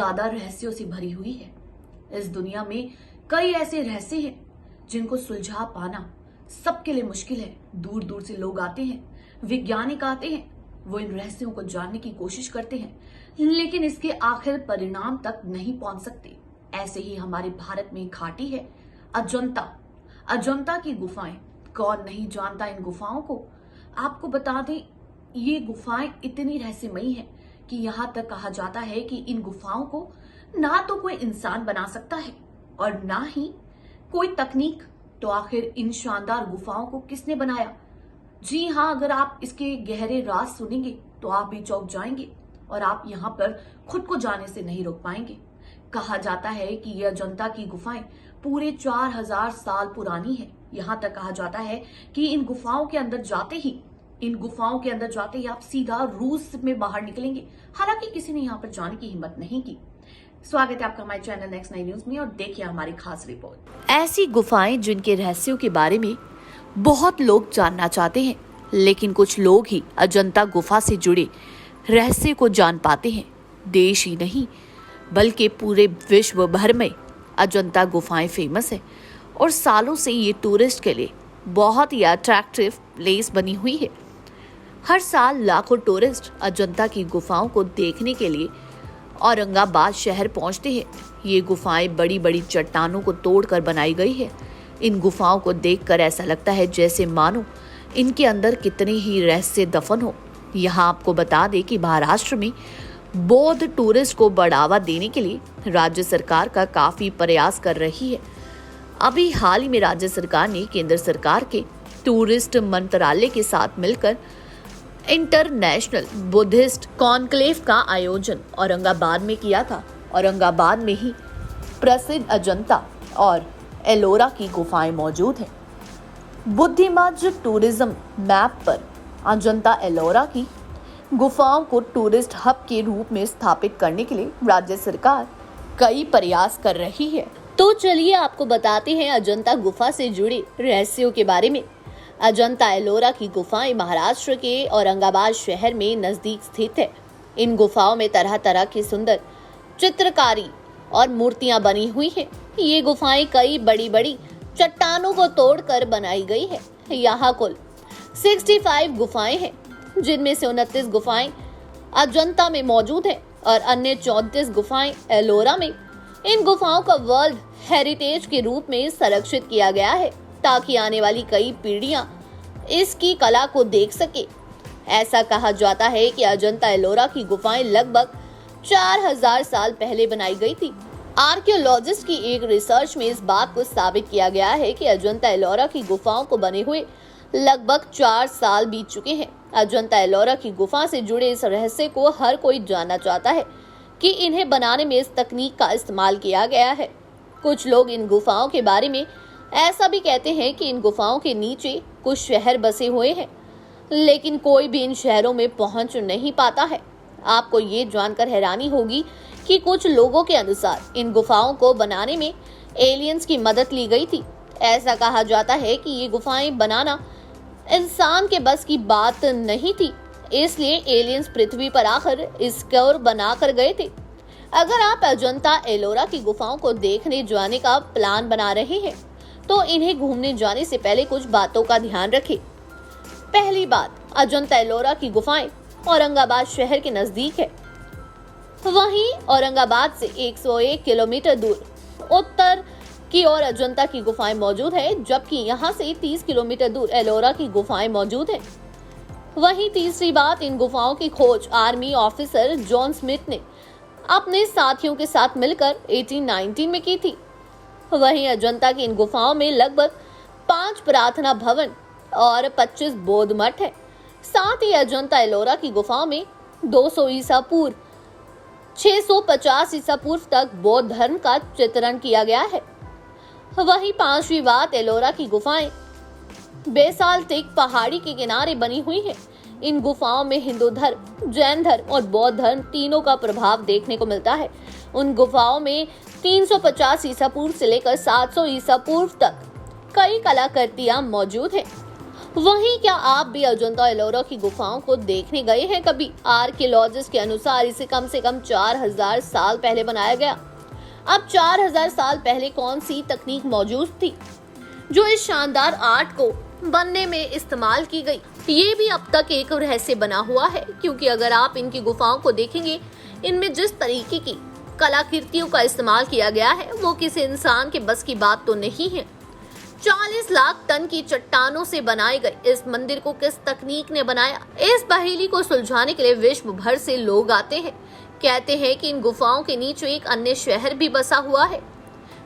ज्यादा रहस्यों से भरी हुई है। इस दुनिया में कई ऐसे रहस्य हैं जिनको सुलझा पाना सबके लिए मुश्किल है। दूर दूर से लोग आते हैं, वैज्ञानिक आते हैं, वो इन रहस्यों को जानने की कोशिश करते हैं, लेकिन इसके आखिर परिणाम तक नहीं पहुंच सकते। ऐसे ही हमारे भारत में एक घाटी है, अजंता। अजंता की गुफाएं, कौन नहीं जानता इन गुफाओं को। आपको बता दें, ये गुफाएं इतनी रहस्यमयी हैं कि यहाँ तक कहा जाता है कि इन गुफाओं को ना तो कोई इंसान बना सकता है और ना ही कोई तकनीक। तो आखिर इन शानदार गुफाओं को किसने बनाया? जी हाँ, अगर आप इसके गहरे राज सुनेंगे तो आप भी चौंक जाएंगे और आप यहाँ पर खुद को जाने से नहीं रोक पाएंगे। कहा जाता है कि यह अजंता की गुफाएं पूरे 4000 साल पुरानी है। यहाँ तक कहा जाता है कि इन गुफाओं के अंदर जाते ही आप सीधा रूस में बाहर निकलेंगे। हालांकि किसी ने यहाँ पर जाने की हिम्मत नहीं की। स्वागत है आपका हमारे चैनल नेक्स्ट 9 न्यूज में और देखिए हमारी खास रिपोर्ट। ऐसी गुफाएं जिनके रहस्यों के बारे में बहुत लोग जानना चाहते हैं, लेकिन कुछ लोग ही अजंता गुफा से जुड़े रहस्य को जान पाते हैं। देश ही नहीं बल्कि पूरे विश्व भर में अजंता गुफाएं फेमस है और सालों से ये टूरिस्ट के लिए बहुत ही अट्रैक्टिव प्लेस बनी हुई है। हर साल लाखों टूरिस्ट अजंता की गुफाओं को देखने के लिए औरंगाबाद शहर पहुंचते हैं। ये गुफाएं बड़ी बड़ी चट्टानों को तोड़कर बनाई गई है। इन गुफाओं को देखकर ऐसा लगता है जैसे मानो इनके अंदर कितने ही रहस्य दफन हो। यहाँ आपको बता दें कि महाराष्ट्र में बौद्ध टूरिस्ट को बढ़ावा देने के लिए राज्य सरकार का काफी प्रयास कर रही है। अभी हाल ही में राज्य सरकार ने केंद्र सरकार के टूरिस्ट मंत्रालय के साथ मिलकर इंटरनेशनल बुद्धिस्ट कॉन्क्लेव का आयोजन औरंगाबाद में किया था। औरंगाबाद में ही प्रसिद्ध अजंता और एलोरा की गुफाएं मौजूद हैं। बुद्धिमार्ग टूरिज्म मैप पर अजंता एलोरा की गुफाओं को टूरिस्ट हब के रूप में स्थापित करने के लिए राज्य सरकार कई प्रयास कर रही है। तो चलिए आपको बताते हैं अजंता गुफा से जुड़े रहस्यों के बारे में। अजंता एलोरा की गुफाएं महाराष्ट्र के औरंगाबाद शहर में नजदीक स्थित है। इन गुफाओं में तरह तरह की सुंदर चित्रकारी और मूर्तियां बनी हुई हैं। ये गुफाएं कई बड़ी बड़ी चट्टानों को तोड़कर बनाई गई है। यहाँ कुल 65 गुफाएं हैं, जिनमें से 29 गुफाएं अजंता में मौजूद है और अन्य 34 गुफाएं एलोरा में। इन गुफाओं का वर्ल्ड हेरिटेज के रूप में संरक्षित किया गया है ताकि आने वाली कई पीढ़ियां इसकी कला को देख सके। ऐसा कहा जाता है कि अजंता एलोरा की गुफाएं लगभग 4000 साल पहले बनाई गई थी। आर्कियोलॉजिस्ट की एक रिसर्च में इस बात को साबित किया गया है कि अजंता एलोरा की गुफाओं को बने हुए लगभग 4 साल बीत चुके हैं। अजंता एलोरा की गुफा से जुड़े इस रहस्य को हर कोई जानना चाहता है कि इन्हें बनाने में इस तकनीक का इस्तेमाल किया गया है। कुछ लोग इन गुफाओं के बारे में ऐसा भी कहते हैं कि इन गुफाओं के नीचे कुछ शहर बसे हुए हैं, लेकिन कोई भी इन शहरों में पहुंच नहीं पाता है। आपको ये जानकर हैरानी होगी कि कुछ लोगों के अनुसार इन गुफाओं को बनाने में एलियंस की मदद ली गई थी। ऐसा कहा जाता है कि ये गुफाएं बनाना इंसान के बस की बात नहीं थी, इसलिए एलियंस पृथ्वी पर आकर इसको बना कर गए थे। अगर आप अजंता एलोरा की गुफाओं को देखने जाने का प्लान बना रहे हैं तो इन्हें घूमने जाने से पहले कुछ बातों का ध्यान रखें। पहली बात, अजंता एलोरा की गुफाएं औरंगाबाद शहर के नजदीक है। वहीं औरंगाबाद से 101 किलोमीटर दूर उत्तर की ओर अजंता की गुफाएं मौजूद है, जबकि यहां से 30 किलोमीटर दूर एलोरा की गुफाएं मौजूद हैं। वहीं तीसरी बात, इन गुफाओं की खोज आर्मी ऑफिसर जॉन स्मिथ ने अपने साथियों के साथ मिलकर 1819 में की थी। वहीं अजंता की इन गुफाओं में लगभग 5 प्रार्थना भवन और 25 बौद्ध मठ है। साथ ही अजंता एलोरा की गुफाओं में 200 ईसा पूर्व 650 ईसा पूर्व तक बौद्ध धर्म का चित्रण किया गया है। वहीं पांचवी बात, एलोरा की गुफाएं बेसाल्टिक पहाड़ी के किनारे बनी हुई है। इन गुफाओं में हिंदू धर्म, जैन धर्म और बौद्ध धर्म तीनों का प्रभाव देखने को मिलता है। उन गुफाओं में 350 ईसा पूर्व से लेकर 700 ईसा पूर्व तक कई कलाकृतियां मौजूद हैं। वहीं क्या आप भी अजंता एलोरा की गुफाओं को देखने गए हैं कभी? आर्कियोलॉजिस्ट के अनुसार इसे कम से कम 4000 साल पहले बनाया गया। अब 4000 साल पहले कौन सी तकनीक मौजूद थी जो इस शानदार आर्ट को बनने में इस्तेमाल की गई? ये भी अब तक एक रहस्य बना हुआ है, क्योंकि अगर आप इनकी गुफाओं को देखेंगे, इनमें जिस तरीके की कलाकृतियों का इस्तेमाल किया गया है वो किसी इंसान के बस की बात तो नहीं है। 40 लाख टन की चट्टानों से बनाए गए इस मंदिर को किस तकनीक ने बनाया? इस पहेली को सुलझाने के लिए विश्व भर से लोग आते हैं। कहते हैं कि इन गुफाओं के नीचे एक अन्य शहर भी बसा हुआ है।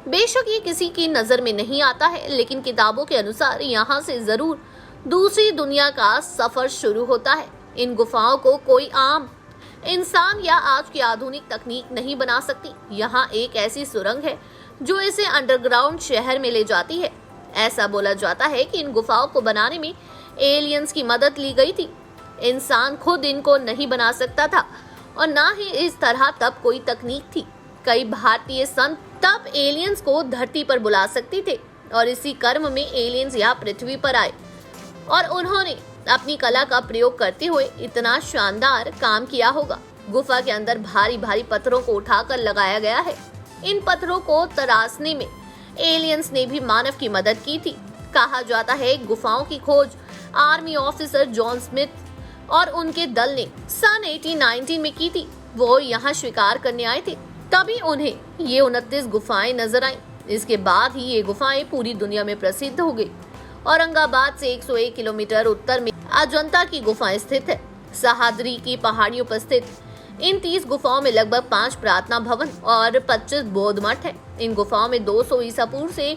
बेशक ये किसी की नजर में नहीं आता है, लेकिन किताबों के अनुसार यहाँ से जरूर दूसरी दुनिया का सफर शुरू होता है। इन गुफाओं को कोई आम इंसान या आज की आधुनिक तकनीक नहीं बना सकती। यहाँ एक ऐसी सुरंग है जो इसे अंडरग्राउंड शहर में ले जाती है। ऐसा बोला जाता है कि इन गुफाओं को बनाने में एलियंस की मदद ली गई थी। इंसान खुद इनको नहीं बना सकता था और ना ही इस तरह तब कोई तकनीक थी। कई भारतीय संत तब एलियंस को धरती पर बुला सकते थे और इसी कर्म में एलियंस यहाँ पृथ्वी पर आए और उन्होंने अपनी कला का प्रयोग करते हुए इतना शानदार काम किया होगा। गुफा के अंदर भारी भारी पत्थरों को उठाकर लगाया गया है। इन पत्थरों को तराशने में एलियंस ने भी मानव की मदद की थी। कहा जाता है गुफाओं की खोज आर्मी ऑफिसर जॉन स्मिथ और उनके दल ने सन 1819 में की थी। वो यहाँ शिकार करने आए थे, तभी उन्हें ये 29 गुफाएं नजर आईं। इसके बाद ही ये गुफाएं पूरी दुनिया में प्रसिद्ध हो गई। औरंगाबाद से 101 किलोमीटर उत्तर में अजंता की गुफाएं स्थित है। सह्याद्री की पहाड़ियों पर स्थित इन 30 गुफाओं में लगभग 5 प्रार्थना भवन और 25 बौद्ध मठ है। इन गुफाओं में 200 ईसा पूर्व से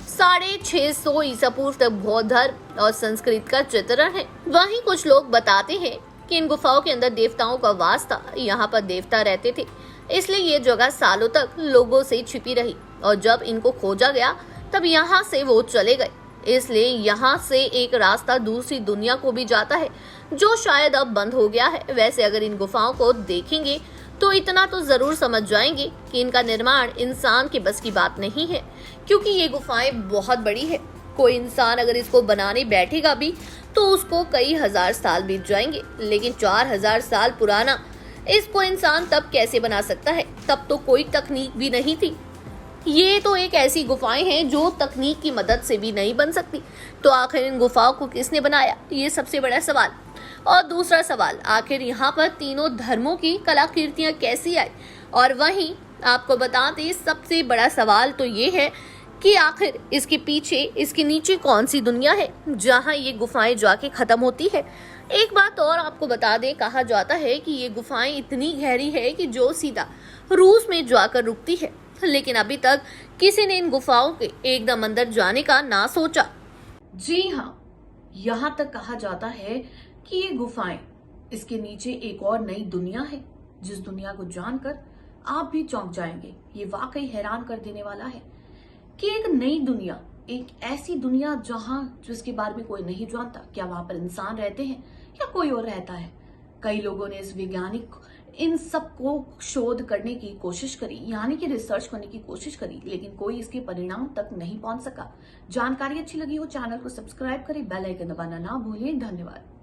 650 ईसा पूर्व तक बौद्ध धर्म और संस्कृत का चित्रण है। वहीं कुछ लोग बताते हैं कि इन गुफाओं के अंदर देवताओं का वास था। यहाँ पर देवता रहते थे, इसलिए ये जगह सालों तक लोगों से छिपी रही और जब इनको खोजा गया तब यहाँ से वो चले गए। इसलिए यहाँ से एक रास्ता दूसरी दुनिया को भी जाता है, जो शायद अब बंद हो गया है। वैसे अगर इन गुफाओं को देखेंगे तो इतना तो जरूर समझ जाएंगे कि इनका निर्माण इंसान के बस की बात नहीं है, क्योंकि ये गुफाएं बहुत बड़ी है। कोई इंसान अगर इसको बनाने बैठेगा भी तो उसको कई हजार साल बीत जाएंगे, लेकिन 4000 साल पुराना इसको इंसान तब कैसे बना सकता है? तब तो कोई तकनीक भी नहीं थी। ये तो एक ऐसी गुफाएं हैं जो तकनीक की मदद से भी नहीं बन सकती। तो आखिर इन गुफाओं को किसने बनाया, ये सबसे बड़ा सवाल। और दूसरा सवाल, आखिर यहाँ पर तीनों धर्मों की कलाकृतियां कैसी आई? और वहीं आपको बता दें, सबसे बड़ा सवाल तो ये है कि आखिर इसके पीछे, इसके नीचे कौन सी दुनिया है जहाँ ये गुफाएं जाके खत्म होती है। एक बात और आपको बता दें, कहा जाता है कि ये गुफाएं इतनी गहरी है कि जो सीधा रूस में जाकर रुकती है, लेकिन अभी तक किसी ने इन गुफाओं के एकदम अंदर जाने का ना सोचा। जी हाँ, यहाँ तक कहा जाता है कि ये गुफाएं, इसके नीचे एक और नई दुनिया है, जिस दुनिया को जानकर आप भी चौंक जाएंगे। ये वाकई हैरान कर देने वाला है कि एक नई दुनिया, एक ऐसी दुनिया जहां जिसके बारे में कोई नहीं जानता। क्या वहां पर इंसान रहते हैं या कोई और रहता है? कई लोगों ने इस वैज्ञानिक इन सब को शोध करने की कोशिश करी, यानी कि रिसर्च करने की कोशिश करी, लेकिन कोई इसके परिणाम तक नहीं पहुंच सका। जानकारी अच्छी लगी हो, चैनल को सब्सक्राइब करें, बेल आइकन दबाना ना भूलिए। धन्यवाद।